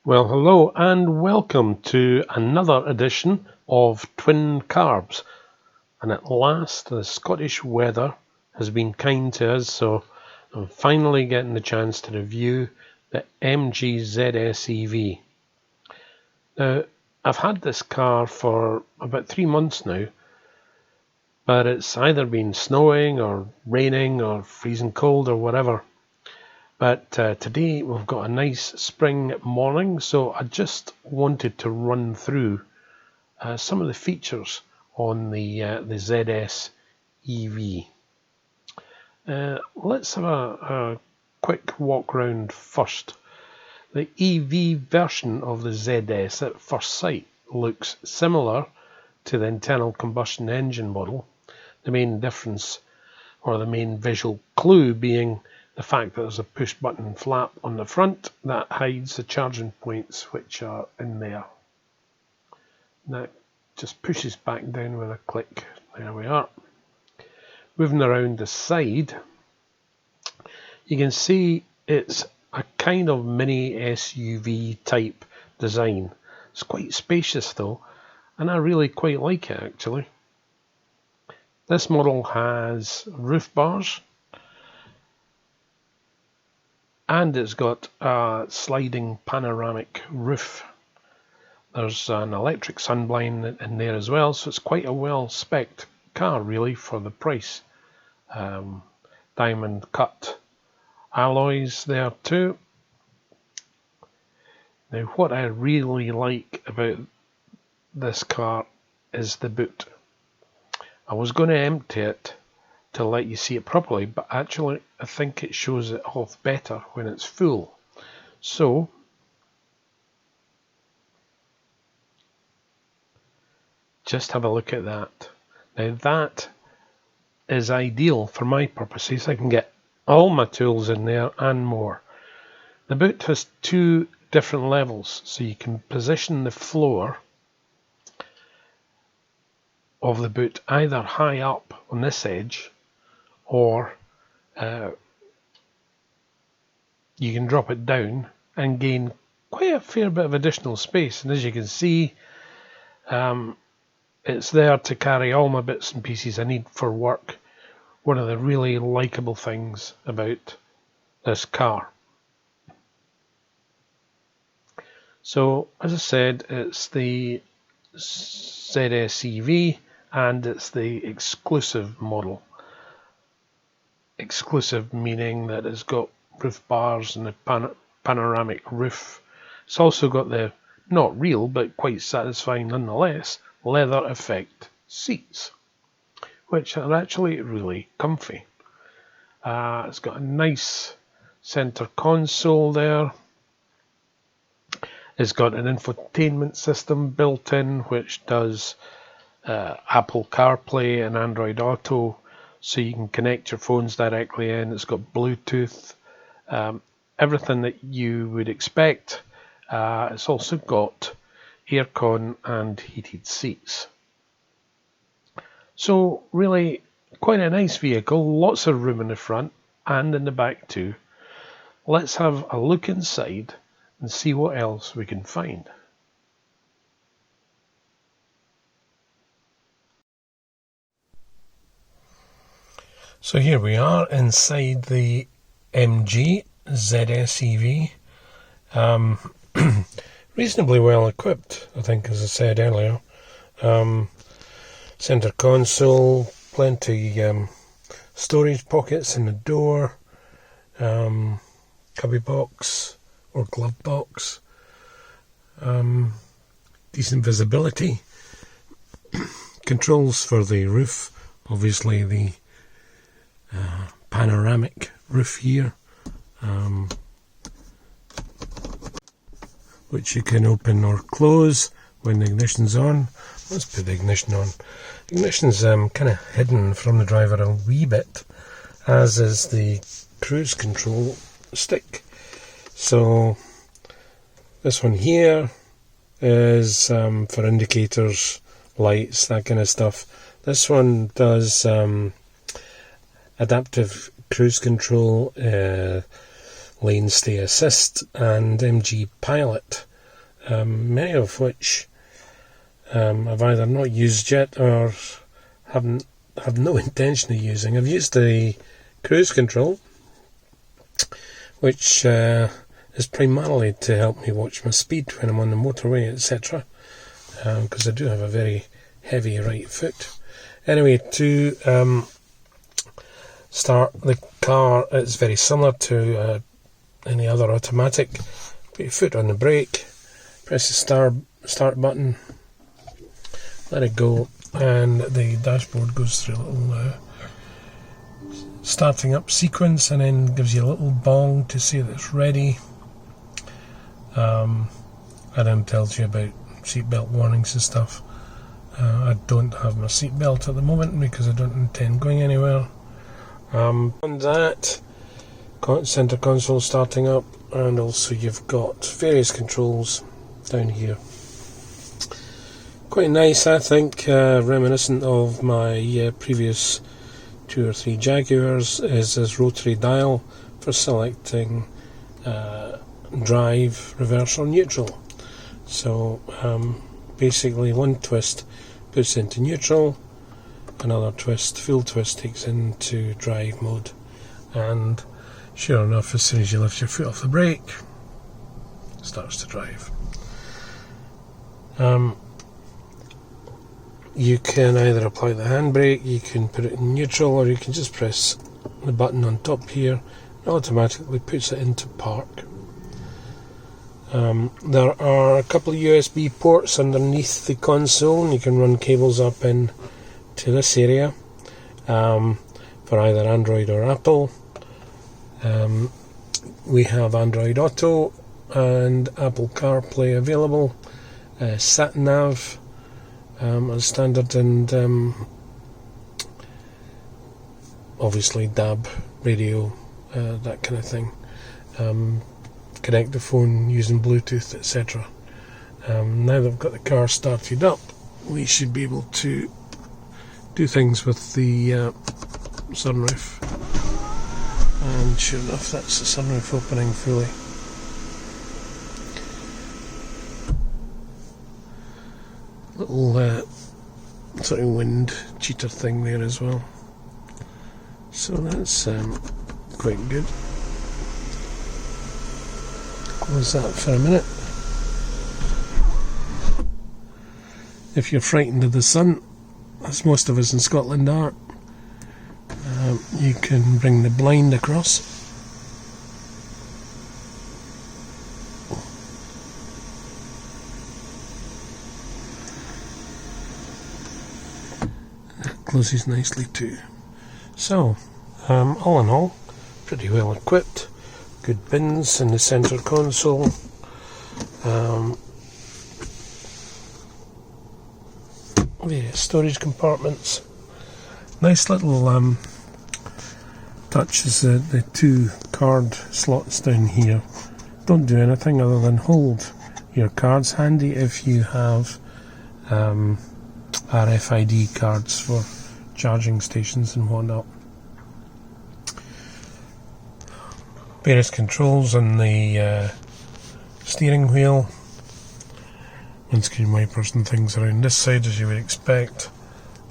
Well, hello and welcome to another edition of Twin Carbs. And at last, the Scottish weather has been kind to us, so I'm finally getting the chance to review the MG ZS EV. Now, I've had this car for about 3 months now, but it's either been snowing or raining or freezing cold or whatever. But today we've got a nice spring morning, so I just wanted to run through some of the features on the ZS EV. Let's have a quick walk around first. The EV version of the ZS at first sight looks similar to the internal combustion engine model. The main difference, or the main visual clue, being the fact that there's a push button flap on the front that hides the charging points which are in there. That just pushes back down with a click. There we are. Moving around the side, you can see it's a kind of mini SUV type design. It's quite spacious though, and I really quite like it actually. This model has roof bars, and it's got a sliding panoramic roof. There's an electric sunblind in there as well, so it's quite a well-spec'd car really for the price. Diamond cut alloys there too. Now what I really like about this car is the boot. I was going to empty it to let you see it properly, but actually I think it shows it off better when it's full. So just have a look at that. Now that is ideal for my purposes. I can get all my tools in there and more. The boot has two different levels, so you can position the floor of the boot either high up on this edge, or you can drop it down and gain quite a fair bit of additional space. And as you can see, it's there to carry all my bits and pieces I need for work. One of the really likeable things about this car. So as I said, it's the ZS EV and it's the exclusive model. Exclusive meaning that it's got roof bars and a panoramic roof. It's also got the, not real but quite satisfying nonetheless, leather effect seats, which are actually really comfy. It's got a nice center console there. It's got an infotainment system built in which does Apple CarPlay and Android Auto, so you can connect your phones directly in. It's got Bluetooth, everything that you would expect. It's also got aircon and heated seats. So really quite a nice vehicle, lots of room in the front and in the back too. Let's have a look inside and see what else we can find. So here we are inside the MG ZS EV. Reasonably well equipped, I think, as I said earlier. Center console, plenty storage pockets in the door, cubby box or glove box, decent visibility, controls for the roof, obviously the panoramic roof here, which you can open or close when the ignition's on. Let's put the ignition on. The ignition's kind of hidden from the driver a wee bit, as is the cruise control stick. So this one here is for indicators, lights, that kind of stuff. This one does adaptive cruise control, lane stay assist and MG Pilot. many of which I've either not used yet or have no intention of using. I've used the cruise control, which is primarily to help me watch my speed when I'm on the motorway, etc. Because I do have a very heavy right foot. Anyway, to start the car, it's very similar to any other automatic. Put your foot on the brake, press the start button, let it go, and the dashboard goes through a little starting up sequence, and then gives you a little bong to say that it's ready, and then tells you about seatbelt warnings and stuff. I don't have my seatbelt at the moment because I don't intend going anywhere. On that, center console starting up, and also you've got various controls down here. Quite nice, I think, reminiscent of my previous 2 or 3 Jaguars, is this rotary dial for selecting drive, reverse or neutral. So basically one twist puts into neutral, another twist, full twist, takes into drive mode, and sure enough, as soon as you lift your foot off the brake, it starts to drive. You can either apply the handbrake, you can put it in neutral, or you can just press the button on top here. It automatically puts it into park. There are a couple of USB ports underneath the console, and you can run cables up in to this area for either Android or Apple. We have Android Auto and Apple CarPlay available, sat-nav as standard, and obviously DAB radio, that kind of thing. Connect the phone using Bluetooth, etc. Now that I've got the car started up, we should be able to do things with the sunroof, and sure enough, that's the sunroof opening fully. Little sort of wind cheater thing there as well, so that's quite good. Close that for a minute. If you're frightened of the sun, as most of us in Scotland are, you can bring the blind across. That closes nicely too. So, all in all, pretty well equipped. Good bins in the centre console. Various storage compartments. Nice little touch is the 2 card slots down here. Don't do anything other than hold your cards handy if you have RFID cards for charging stations and whatnot. Various controls on the steering wheel. Windscreen wipers and things around this side, as you would expect,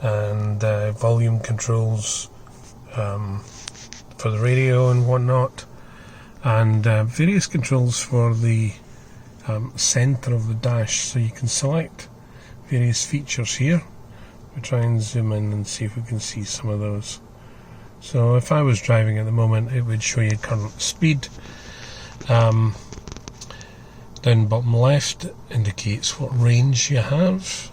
and volume controls for the radio and whatnot, and various controls for the centre of the dash, so you can select various features here. We'll try and zoom in and see if we can see some of those. So if I was driving at the moment, it would show you current speed. Down bottom left indicates what range you have.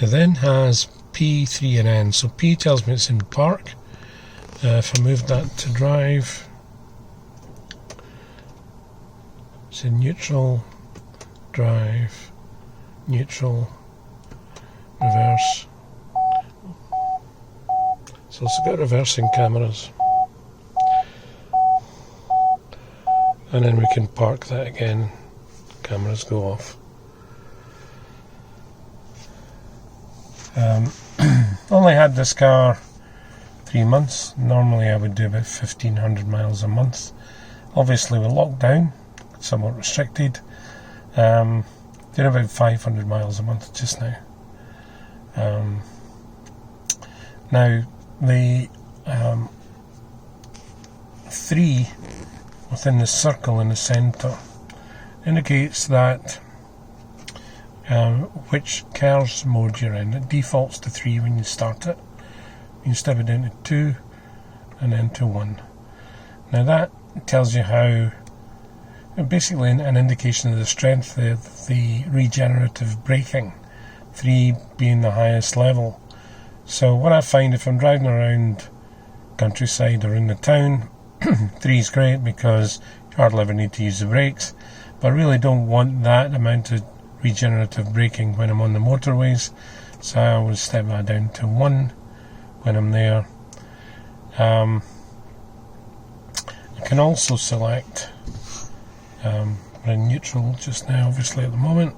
It then has P, 3 and N. So P tells me it's in park. If I move that to drive, it's in neutral, drive, neutral, reverse. So it's got reversing cameras. And then we can park that again, cameras go off. Only had this car 3 months. Normally I would do about 1,500 miles a month. Obviously with lockdown, somewhat restricted. Doing about 500 miles a month just now. Now the 3 within the circle in the centre indicates that which CARS mode you're in. It defaults to 3 when you start it. You can step it down to 2 and then to 1. Now that tells you how, basically an indication of the strength of the regenerative braking, 3 being the highest level. So what I find if I'm driving around countryside or in the town, 3 is great because you hardly ever need to use the brakes, but I really don't want that amount of regenerative braking when I'm on the motorways, so I always step that down to 1 when I'm there. I can also select, we're in neutral just now obviously at the moment.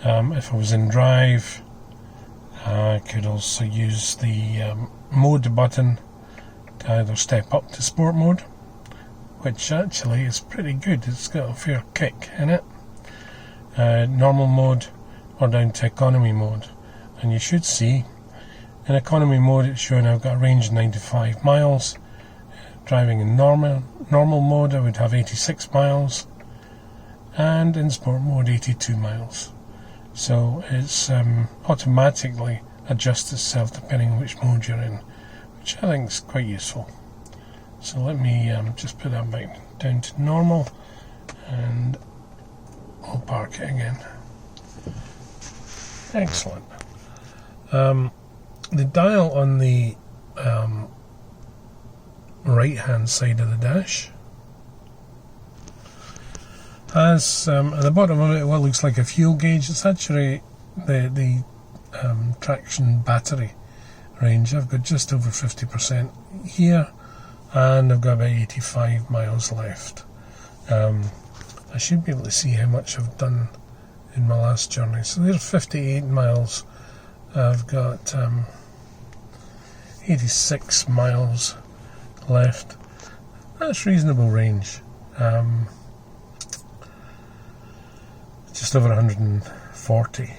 If I was in drive, I could also use the mode button to either step up to sport mode, which actually is pretty good. It's got a fair kick in it. Normal mode, or down to economy mode. And you should see in economy mode it's showing I've got a range of 95 miles. Driving in normal mode I would have 86 miles, and in sport mode 82 miles. So it's automatically adjusts itself depending on which mode you're in, which I think is quite useful. So let me just put that back down to normal, and I'll park it again. Excellent. The dial on the right hand side of the dash has at the bottom of it what looks like a fuel gauge. It's actually the traction battery range. I've got just over 50% here, and I've got about 85 miles left. I should be able to see how much I've done in my last journey. So there's 58 miles. I've got 86 miles left. That's reasonable range. Just over 140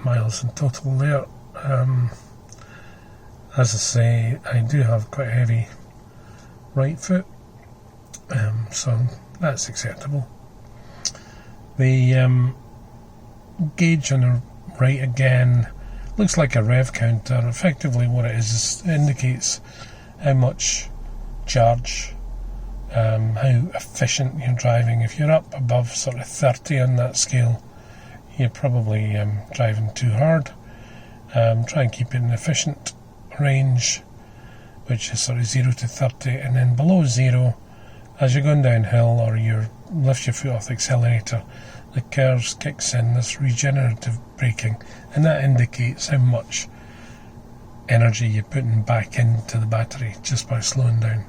miles in total there. As I say, I do have quite a heavy right foot, so that's acceptable. The gauge on the right again looks like a rev counter. Effectively what it is indicates how much charge, how efficient you're driving. If you're up above sort of 30 on that scale, you're probably driving too hard. Try and keep it in an efficient range, which is sort of 0 to 30, and then below 0, as you're going downhill or you lift your foot off the accelerator, the CARS kicks in this regenerative braking, and that indicates how much energy you're putting back into the battery just by slowing down.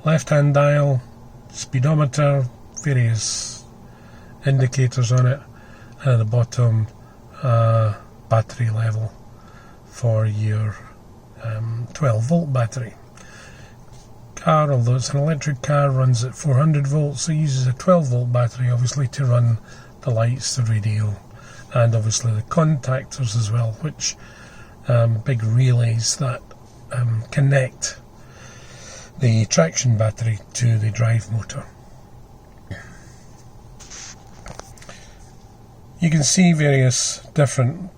Left hand dial, speedometer, various indicators on it, and at the bottom battery level for your 12 volt battery. Car, although it's an electric car, runs at 400 volts, so it uses a 12 volt battery obviously to run the lights, the radio, and obviously the contactors as well, which big relays that connect the traction battery to the drive motor. You can see various different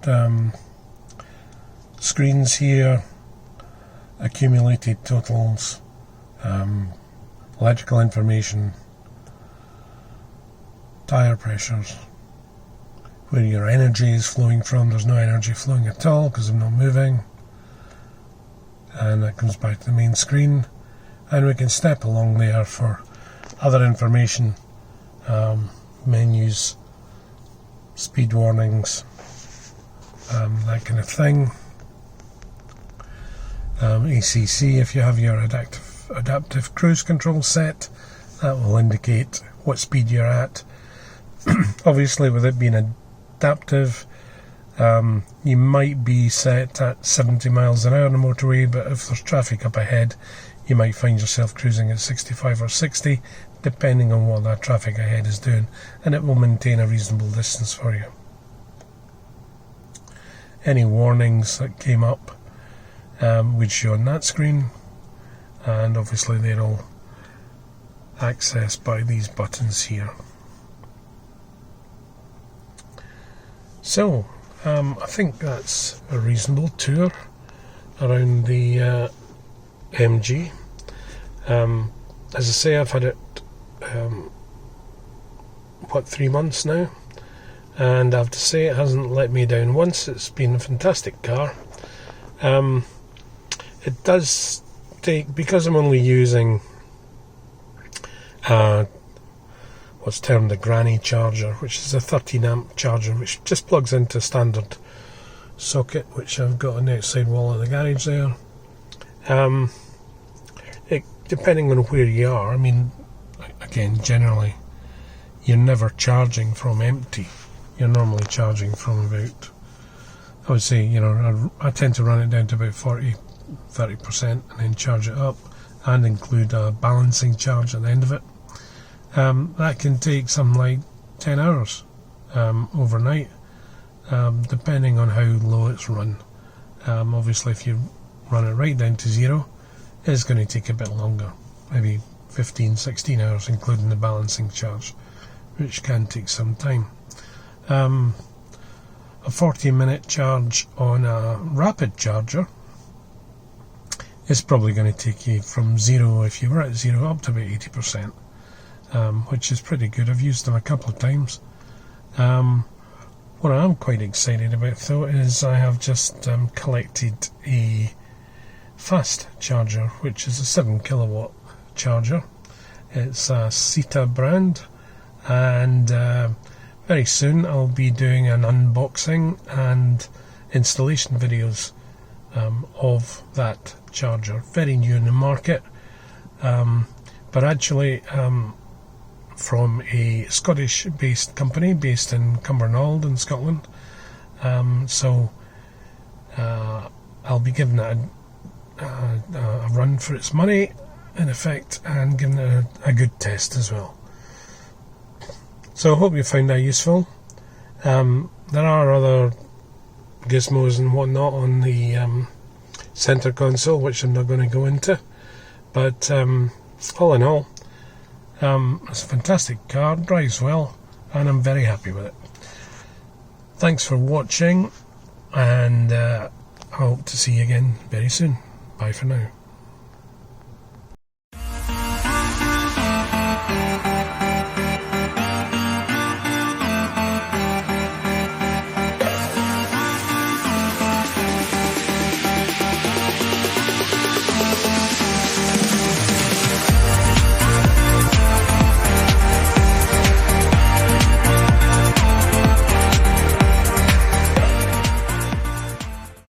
screens here, accumulated totals, electrical information, tyre pressures, where your energy is flowing from. There's no energy flowing at all because I'm not moving, and that comes back to the main screen, and we can step along there for other information, menus, speed warnings, that kind of thing. ACC, if you have your adaptive cruise control set, that will indicate what speed you're at. Obviously with it being adaptive, you might be set at 70 miles an hour on the motorway, but if there's traffic up ahead you might find yourself cruising at 65 or 60, depending on what that traffic ahead is doing, and it will maintain a reasonable distance for you. Any warnings that came up would show on that screen, and obviously they're all accessed by these buttons here. So I think that's a reasonable tour around the MG. As I say, I've had it 3 months now, and I have to say it hasn't let me down once. It's been a fantastic car. It does take, because I'm only using what's termed a granny charger, which is a 13 amp charger which just plugs into a standard socket which I've got on the outside wall of the garage there. Depending on where you are, I mean, again, generally you're never charging from empty. You're normally charging from about, I would say, I tend to run it down to about 30% and then charge it up and include a balancing charge at the end of it. That can take something like 10 hours overnight, depending on how low it's run. Obviously, if you run it right down to zero, it's going to take a bit longer, maybe 15-16 hours, including the balancing charge, which can take some time. A 40-minute charge on a rapid charger is probably going to take you from zero, if you were at zero, up to about 80%, which is pretty good. I've used them a couple of times. What I'm quite excited about, though, is I have just collected a fast charger, which is a 7 kilowatt charger. It's a Sita brand, and very soon I'll be doing an unboxing and installation videos of that charger. Very new in the market, but actually from a Scottish based company based in Cumbernauld in Scotland. So I'll be giving it a run for its money, in effect, and giving it a good test as well. So I hope you found that useful. There are other gizmos and whatnot on the centre console, which I'm not going to go into, but all in all, it's a fantastic car, drives well, and I'm very happy with it. Thanks for watching, and I hope to see you again very soon. Bye for now.